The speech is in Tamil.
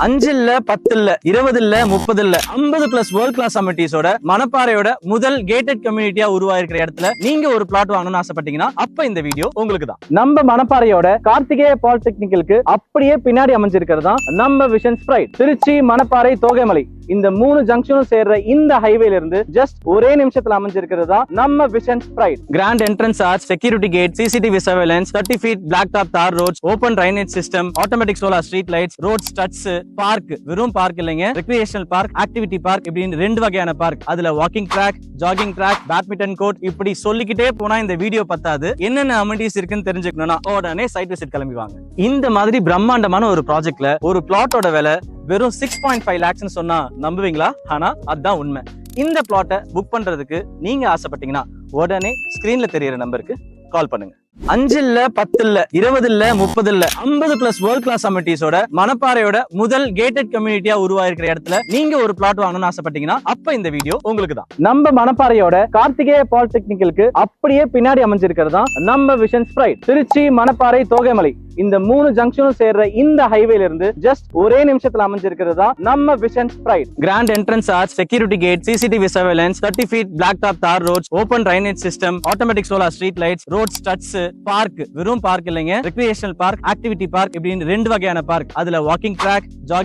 5 இல்ல 10 இல்ல 20 இல்ல 30 இல்ல 50 பிளஸ் வேர்ல்ட் கிளாஸ் அமினிட்டிஸோட மணப்பாறையோட முதல் கேட்டட் கம்யூனிட்டியா உருவாயிருக்கிற இடத்துல நீங்க ஒரு பிளாட் வாங்கணும்னு ஆசைப்பட்டீங்கன்னா அப்ப இந்த வீடியோ உங்களுக்கு தான். நம்ம மணப்பாறையோட கார்த்திகேய பாலிடெக்னிக்கலுக்கு அப்படியே பின்னாடி அமைஞ்சிருக்கிறது தான் நம்ம விஷன் ஸ்பிரைட். திருச்சி, மணப்பாறை, தோகைமலை இந்த 3 ஜங்ஷனும் சேர்ற இந்த ஹைவேல இருந்து ஜஸ்ட் ஒரே நிமிஷத்துல அமைஞ்சிருக்கிறது தான் நம்ம Vision Sprite. Grand entrance arch, security gate, CCTV surveillance, 30 feet black top தார் roads, open drainage system, automatic solar street lights, road studs, park, வெறும் பார்க் இல்லைங்க, ரெக்ரியேஷனல் பார்க், ஆக்டிவிட்டி பார்க், இப்படின்னு 2 வகையான பார்க். அதுல walking track, jogging track, badminton court, இப்படி சொல்லிக்கிட்டே போனா இந்த வீடியோ பத்தாது. என்னென்ன அமெனிட்டிஸ் இருக்குன்னு தெரிஞ்சுக்கணும்னா உடனே சைட் விசிட் கிளம்பிவாங்க. இந்த மாதிரி பிரம்மாண்டமான ஒரு ப்ராஜெக்ட்ல ஒரு பிளாட்டோட விலை வெறும் 6.5 lakhs சொன்னா நம்புவீங்களா? ஆனா அதுதான் உண்மை. இந்த பிளாட்டை புக் பண்றதுக்கு நீங்க ஆசைப்பட்டீங்கன்னா உடனே ஸ்கிரீன்ல தெரியற நம்பருக்கு கால் பண்ணுங்க. 5 இல்ல 10 இல்ல 20 இல்ல 30 இல்ல 50 பிளஸ் வேர்ல்ட் கிளாஸ் அமினிட்டிஸோட மணப்பாறையோட முதல் கேட்டட் கம்யூனிட்டியா உருவாயிருக்கிற இடத்துல நீங்க ஒரு பிளாட் வாங்கணும்னு ஆசைப்பட்டீங்கன்னா அப்ப இந்த வீடியோ உங்களுக்கு தான். நம்ம மணப்பாறையோட கார்த்திகேய பாலிடெக்னிக்கலுக்கு அப்படியே பின்னாடி அமைஞ்சிருக்கிறது தான் நம்ம விஷன் ஸ்பிரைட். திருச்சி, மணப்பாறை, தோகைமலை இந்த 3 ஜங்ஷனும் சேர்ற இந்த ஹைவேல இருந்து ஜஸ்ட் ஒரே நிமிஷத்துல அமைஞ்சிருக்கிறது தான் நம்ம Vision Sprite. Grand entrance arch, security gate, CCTV surveillance, 30 feet black top தார் roads, open drainage system, automatic solar street lights, road studs, park, வெறும் பார்க் இல்லைங்க, ரெக்ரியேஷனல் பார்க், ஆக்டிவிட்டி பார்க், இப்படின்னு 2 வகையான பார்க். அதுல வாக்கிங் ட்ராக்,